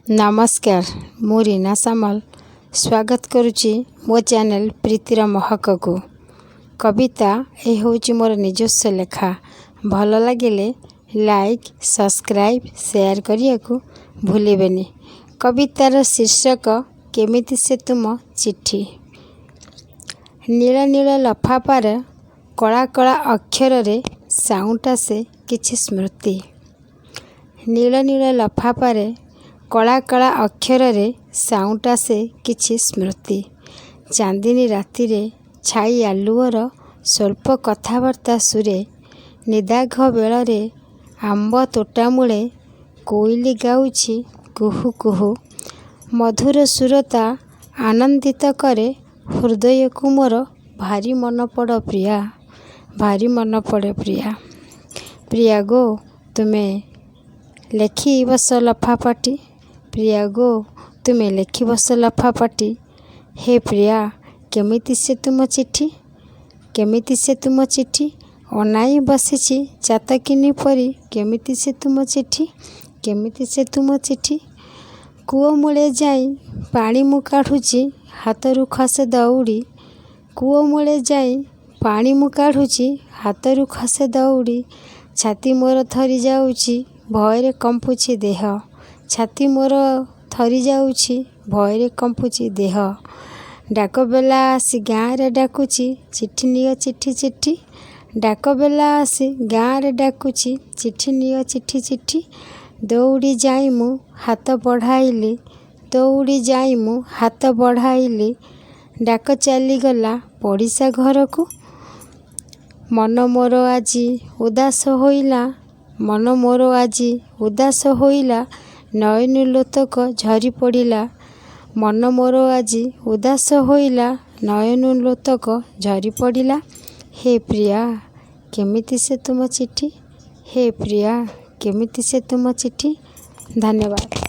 नमस्कार मु रीना सामल स्वागत करुच्ची मो चैनल प्रीतिर महक को। कविता ए होची मोर निजस्व लेखा। भल लगे लाइक सब्सक्राइब शेयर करिया को भूलेबेनी। कवितार शीर्षक केमिति से तुम चिट्ठी। नील नील लफाफार कला कला अक्षर रे साउंटा से किछि स्मृति। नील नील लफाफारे कला कला अक्षर रे साउंटा से किछि स्मृति। चांदिनी राति रे छाई आलुअर स्वल्प कथाबार्ता सुरे। निदाघ बेଳରେ आंब तोटा मूले कोइली गाउछि कुहू कुहू। मधुर सुरता आनंदित करे हृदय को मोर। भारी मन पड़ प्रिया, भारी मन पड़े प्रिया। प्रिया गो तुमे लेखी बस लफाफाटी। प्रिया गो तुमे लेखी बस लफाफाटी। हे प्रिया केमिति से तुम चिट्ठी, केमिति से तुम चिट्ठी। अनाई बसिछि चातकिनी परी। केमिति से तुम चिट्ठी, केमिति से तुम चिट्ठी। कूओ मूले जाई पानी मु काढुछि हाथरू खसे दौड़ी। कूओ मूले जाई पानी मु काढुछि हाथरू खसे दौड़ी। छाती मोर थरी जाउछि भयरे कंपुछि देह। छाती मोर थरी जाउछि भयरे कंपुछि देह। डाक बेला आसी गाँ रे डाकुछि चिट्ठी नियो चिट्ठी चिट्ठी। डाक बेला आसी गाँ रे डाकुछि चिट्ठी नियो चिट्ठी चिट्ठी। दौड़ी जाई मु हाथ बढ़ाइली, दौड़ी जाई मु हाथ बढ़ाइली। डाक चलीगला पड़िशा घर को। मन मोर आजी उदास होइला, मन मोर आजी उदास होइला। नयन लोतक झरी पड़िला, मन मोर आजी उदास होइला। नयन लोतक झरी पड़िला। हे प्रिया केमिति से तुम चिट्ठी, हे प्रिया केमिति से तुम चिट्ठी। धन्यवाद।